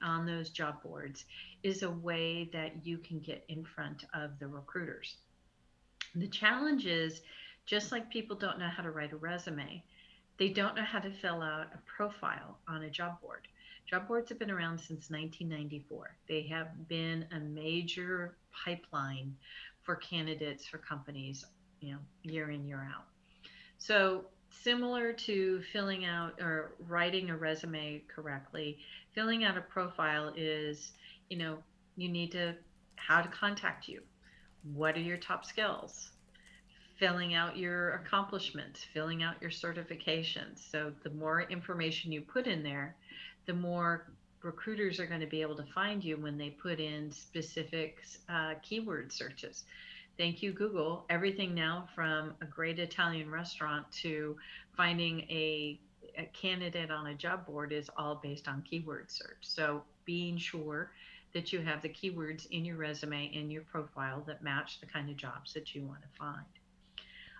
on those job boards is a way that you can get in front of the recruiters. The challenge is, just like people don't know how to write a resume, they don't know how to fill out a profile on a job board. Job boards have been around since 1994. They have been a major pipeline for candidates for companies, year in, year out. So, similar to filling out or writing a resume correctly, filling out a profile is, you know, you need to how to contact you. What are your top skills? Filling out your accomplishments, filling out your certifications. So the more information you put in there, the more recruiters are going to be able to find you when they put in specific keyword searches. Thank you, Google. Everything now from a great Italian restaurant to finding a candidate on a job board is all based on keyword search. So being sure that you have the keywords in your resume, in your profile that match the kind of jobs that you want to find.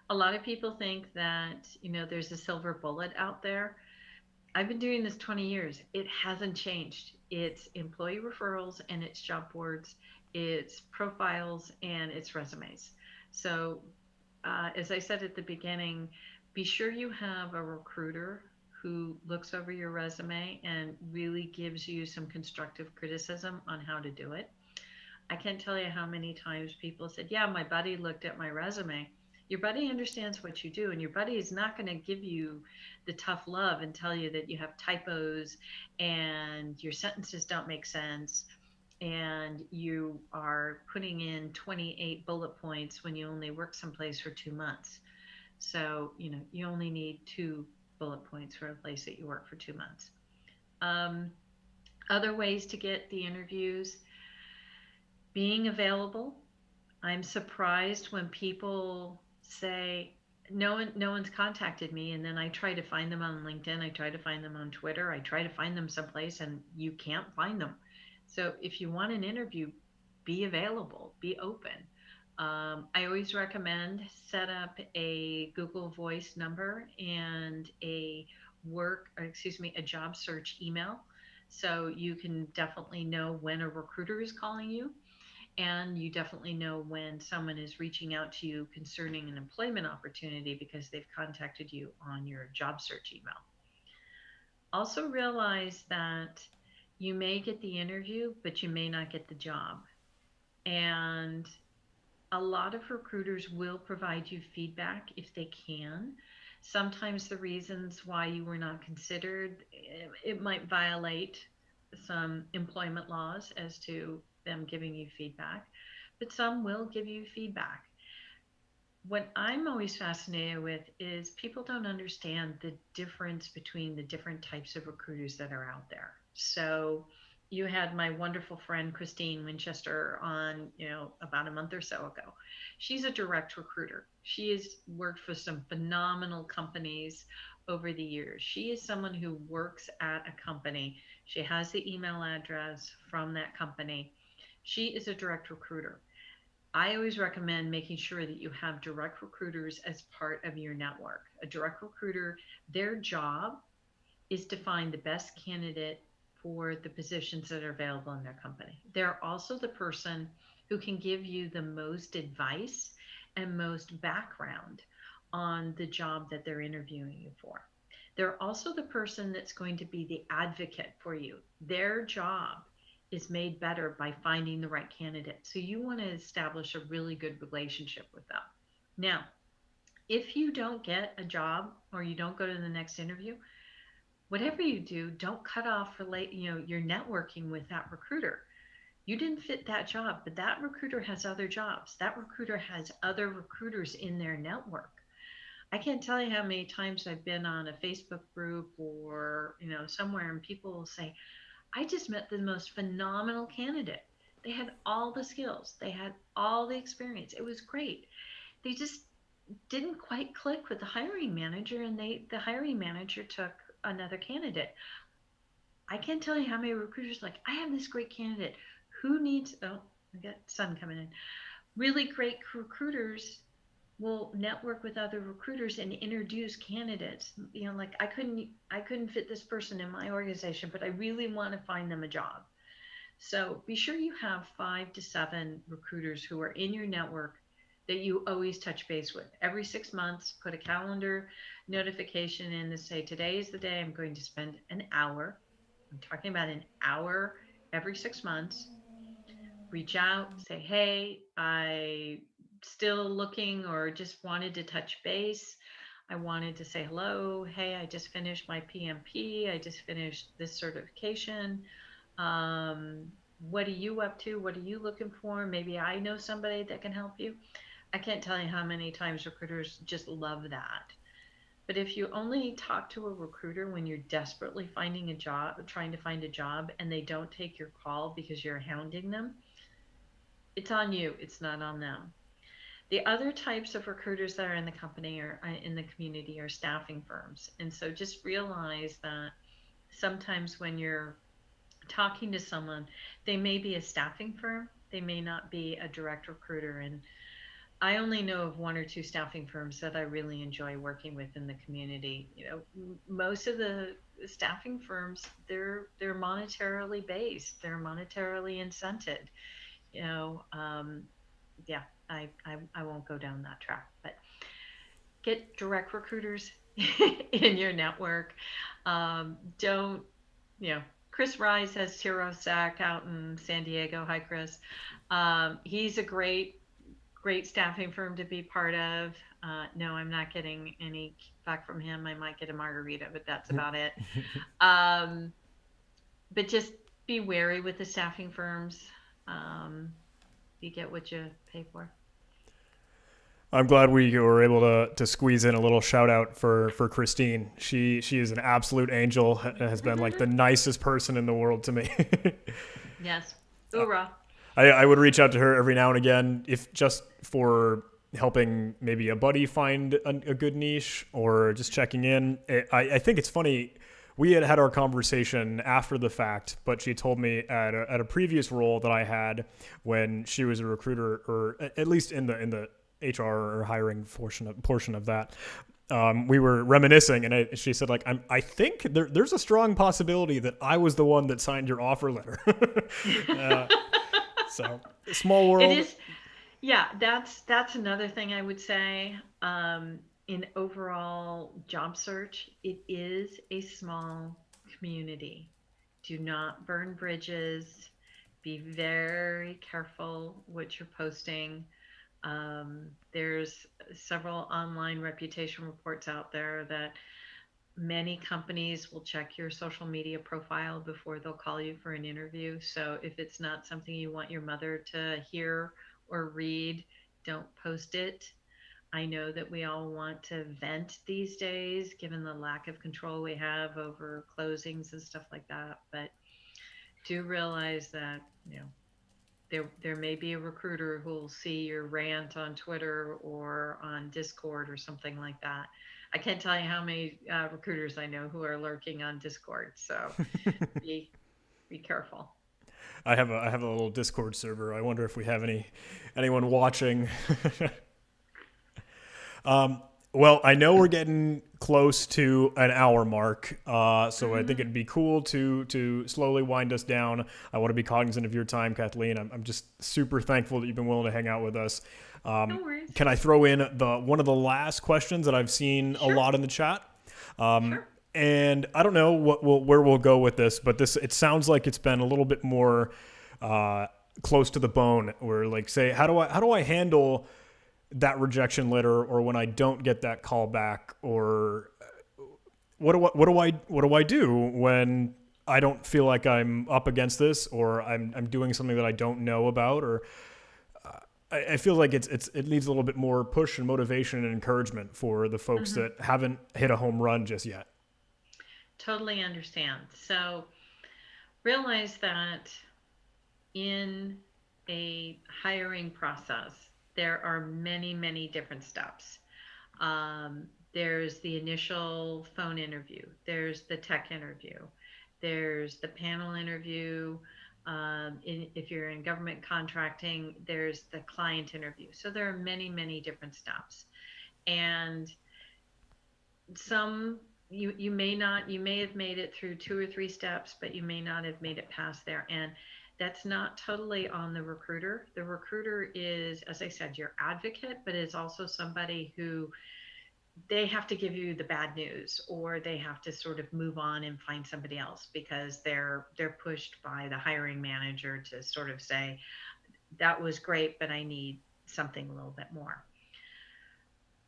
A lot of people think that, there's a silver bullet out there. I've been doing this 20 years. It hasn't changed. It's employee referrals and it's job boards, it's profiles and it's resumes. So, as I said at the beginning, be sure you have a recruiter who looks over your resume and really gives you some constructive criticism on how to do it. I can't tell you how many times people said, yeah, my buddy looked at my resume. Your buddy understands what you do, and your buddy is not going to give you the tough love and tell you that you have typos and your sentences don't make sense and you are putting in 28 bullet points when you only work someplace for 2 months. So, you only need two bullet points for a place that you work for 2 months. Um, Other ways to get the interviews: being available. I'm surprised when people say no one's contacted me, and then I try to find them on LinkedIn, I try to find them on Twitter, I try to find them someplace and you can't find them. So if you want an interview, be available, be open. I always recommend set up a Google Voice number and a job search email, so you can definitely know when a recruiter is calling you, and you definitely know when someone is reaching out to you concerning an employment opportunity because they've contacted you on your job search email. Also realize that you may get the interview, but you may not get the job. And a lot of recruiters will provide you feedback if they can. Sometimes the reasons why you were not considered, it might violate some employment laws as to them giving you feedback, but some will give you feedback. What I'm always fascinated with is people don't understand the difference between the different types of recruiters that are out there. So you had my wonderful friend Christine Winchester on, about a month or so ago. She's a direct recruiter. She has worked for some phenomenal companies over the years. She is someone who works at a company. She has the email address from that company. She is a direct recruiter. I always recommend making sure that you have direct recruiters as part of your network. A direct recruiter, their job is to find the best candidate for the positions that are available in their company. They're also the person who can give you the most advice and most background on the job that they're interviewing you for. They're also the person that's going to be the advocate for you. Their job is made better by finding the right candidate. So you want to establish a really good relationship with them. Now, if you don't get a job or you don't go to the next interview, whatever you do, don't cut off your networking with that recruiter. You didn't fit that job, but that recruiter has other jobs. That recruiter has other recruiters in their network. I can't tell you how many times I've been on a Facebook group or, somewhere, and people will say, I just met the most phenomenal candidate. They had all the skills, they had all the experience. It was great. They just didn't quite click with the hiring manager, and the hiring manager took another candidate. I can't tell you how many recruiters like, I have this great candidate. Who needs, oh, I got sun coming in. Really great recruiters Well, network with other recruiters and introduce candidates. Like I couldn't fit this person in my organization, but I really want to find them a job. So be sure you have 5 to 7 recruiters who are in your network that you always touch base with. Every 6 months, put a calendar notification in to say, today is the day I'm going to spend an hour. I'm talking about an hour every 6 months. Reach out, say, hey, I still looking or just wanted to touch base. I wanted to say hello. Hey, I just finished my PMP. I just finished this certification. What are you up to? What are you looking for? Maybe I know somebody that can help you. I can't tell you how many times recruiters just love that. But if you only talk to a recruiter when you're desperately finding a job, trying to find a job, and they don't take your call because you're hounding them, it's on you. It's not on them. The other types of recruiters that are in the company or in the community are staffing firms. And so just realize that sometimes when you're talking to someone, they may be a staffing firm, they may not be a direct recruiter. And I only know of 1 or 2 staffing firms that I really enjoy working with in the community. Most of the staffing firms, they're monetarily based, they're monetarily incented. You know, yeah, I won't go down that track, but get direct recruiters in your network. Don't, Chris Rise has Tiro Sack out in San Diego. Hi, Chris. He's a great staffing firm to be part of. No, I'm not getting any back from him. I might get a margarita, but that's about it. Um, but just be wary with the staffing firms. Um, you get what you pay for. I'm glad we were able to squeeze in a little shout out for Christine. She is an absolute angel. Has been like the nicest person in the world to me. Yes. Hoorah. I would reach out to her every now and again, if just for helping maybe a buddy find a good niche or just checking in. I think it's funny. We had our conversation after the fact, but she told me at a previous role that I had when she was a recruiter, or at least in the HR or hiring portion of that. We were reminiscing, and she said, like, I think there's a strong possibility that I was the one that signed your offer letter. uh, so small It world. is. Yeah, that's another thing I would say. In overall job search, it is a small community. Do not burn bridges. Be very careful what you're posting. There's several online reputation reports out there that many companies will check your social media profile before they'll call you for an interview. So if it's not something you want your mother to hear or read, don't post it. I know that we all want to vent these days, given the lack of control we have over closings and stuff like that. But do realize that, there may be a recruiter who'll see your rant on Twitter or on Discord or something like that. I can't tell you how many recruiters I know who are lurking on Discord. So be be careful. I have a little Discord server. I wonder if we have anyone watching. Well, I know we're getting close to an hour mark, so I think Mm-hmm. it'd be cool to slowly wind us down. I want to be cognizant of your time, Kathleen. I'm just super thankful that you've been willing to hang out with us. No worries. Can I throw in the one of the last questions that I've seen a Sure. lot in the chat? Um, Sure. and I don't know where we'll go with this, but it sounds like it's been a little bit more uh, close to the bone. Where like, say, how do I handle that rejection letter, or when I don't get that call back, or what do I do when I don't feel like I'm up against this, or I'm doing something that I don't know about, or I feel like it needs a little bit more push and motivation and encouragement for the folks Mm-hmm. that haven't hit a home run just yet. Totally understand. So realize that in a hiring process, there are many, many different steps. There's the initial phone interview, there's the tech interview, there's the panel interview, If you're in government contracting, there's the client interview. So there are many, many different steps. And some you may not, you may have made it through two or three steps, but you may not have made it past there. And that's not totally on the recruiter. The recruiter is, as I said, your advocate, but is also somebody who, they have to give you the bad news, or they have to sort of move on and find somebody else because they're pushed by the hiring manager to sort of say, that was great, but I need something a little bit more.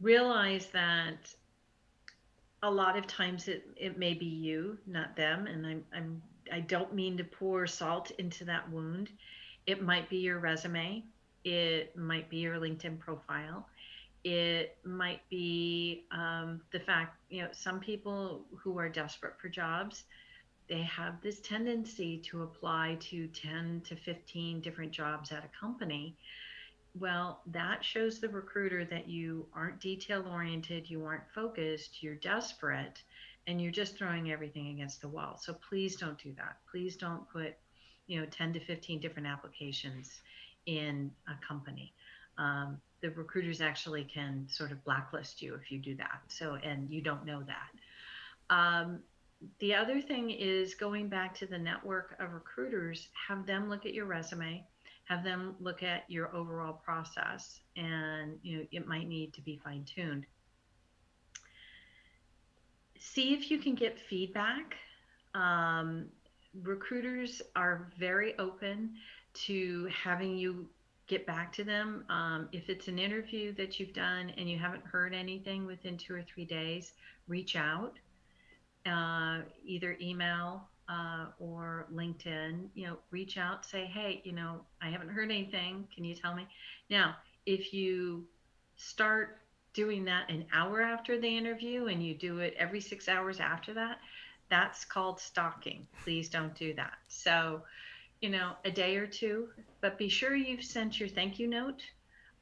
Realize that a lot of times it may be you, not them. And I don't mean to pour salt into that wound. It might be your resume. It might be your LinkedIn profile. It might be the fact, some people who are desperate for jobs, they have this tendency to apply to 10 to 15 different jobs at a company. Well, that shows the recruiter that you aren't detail oriented, you aren't focused, you're desperate, and you're just throwing everything against the wall. So please don't do that. Please don't put, 10 to 15 different applications in a company. The recruiters actually can sort of blacklist you if you do that. So, and you don't know that. The other thing is going back to the network of recruiters, have them look at your resume, have them look at your overall process, and it might need to be fine tuned. See if you can get feedback. Um, Recruiters are very open to having you get back to them. If it's an interview that you've done and you haven't heard anything within 2 or 3 days, reach out, either email or LinkedIn. Reach out, say, hey, I haven't heard anything. Can you tell me? Now, if you start doing that an hour after the interview and you do it every 6 hours after that, that's called stalking. Please don't do that. So, a day or two, but be sure you've sent your thank you note.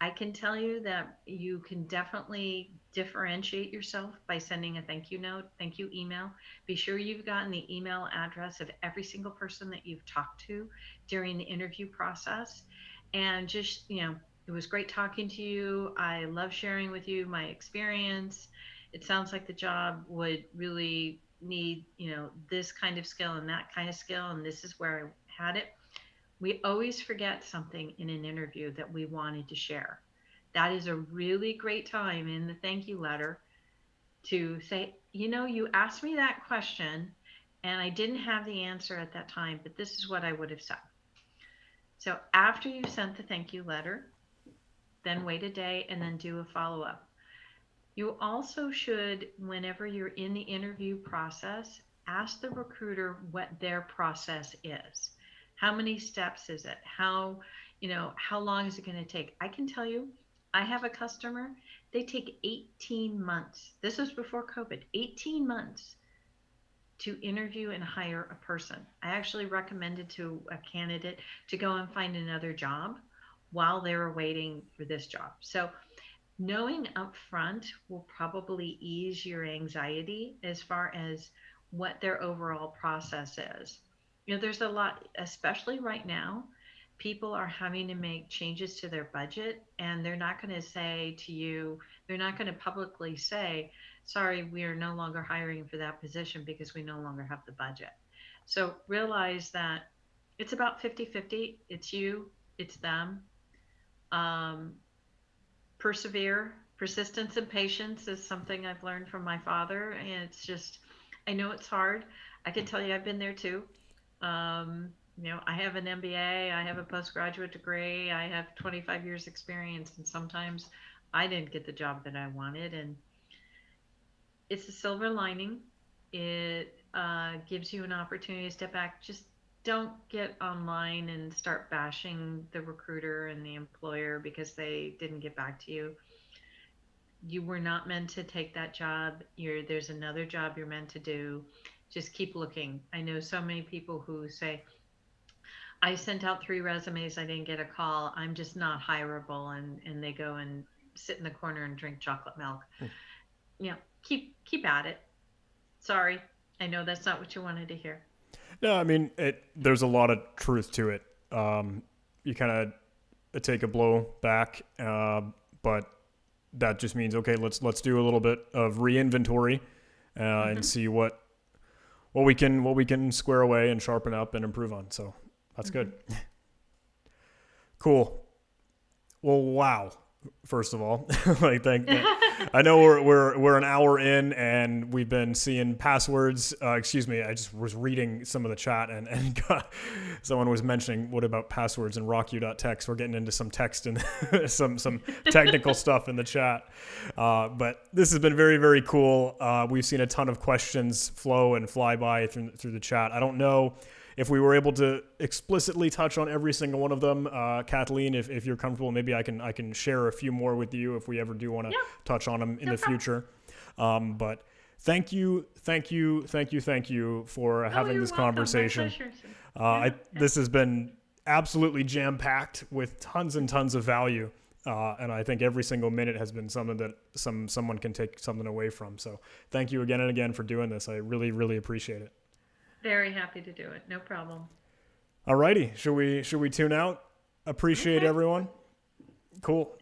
I can tell you that you can definitely differentiate yourself by sending a thank you note, thank you email. Be sure you've gotten the email address of every single person that you've talked to during the interview process. And just, it was great talking to you. I love sharing with you my experience. It sounds like the job would really need, this kind of skill and that kind of skill, and this is where I had it. We always forget something in an interview that we wanted to share. That is a really great time in the thank you letter to say, you asked me that question and I didn't have the answer at that time, but this is what I would have said. So after you've sent the thank you letter, then wait a day and then do a follow up. You also should, whenever you're in the interview process, ask the recruiter what their process is. How many steps is it? How long is it going to take? I can tell you, I have a customer, they take 18 months. This was before COVID, 18 months to interview and hire a person. I actually recommended to a candidate to go and find another job while they were waiting for this job. So knowing up front will probably ease your anxiety as far as what their overall process is. There's a lot, especially right now, people are having to make changes to their budget, and they're not going to say to you, they're not going to publicly say, sorry, we are no longer hiring for that position because we no longer have the budget. So realize that it's about 50-50. It's you, it's them. Um, Persevere. Persistence and patience is something I've learned from my father, and it's just, I know it's hard. I can tell you I've been there too. I have an MBA, I have a postgraduate degree, I have 25 years experience, and sometimes I didn't get the job that I wanted, and it's a silver lining. It gives you an opportunity to step back. Just don't get online and start bashing the recruiter and the employer because they didn't get back to you. You were not meant to take that job. There's another job you're meant to do. Just keep looking. I know so many people who say, I sent out 3 resumes, I didn't get a call, I'm just not hireable, and they go and sit in the corner and drink chocolate milk. Keep at it. Sorry, I know that's not what you wanted to hear. No, I mean, there's a lot of truth to it. You kind of take a blow back, but that just means, okay, let's do a little bit of re-inventory and see what we can square away and sharpen up and improve on. So that's good. Cool. Well, wow. First of all, like I know we're an hour in and we've been seeing passwords. Excuse me, I just was reading some of the chat and someone was mentioning what about passwords and rockyou.text. We're getting into some text and some technical stuff in the chat. But this has been very, very cool. We've seen a ton of questions flow and fly by through the chat. I don't know if we were able to explicitly touch on every single one of them. Kathleen, if you're comfortable, maybe I can share a few more with you if we ever do want to touch on them in the future. But thank you for having this conversation. This has been absolutely jam-packed with tons and tons of value. And I think every single minute has been something that someone can take something away from. So thank you again and again for doing this. I really, really appreciate it. Very happy to do it. No problem. Alrighty. Should we tune out? Appreciate everyone. Cool.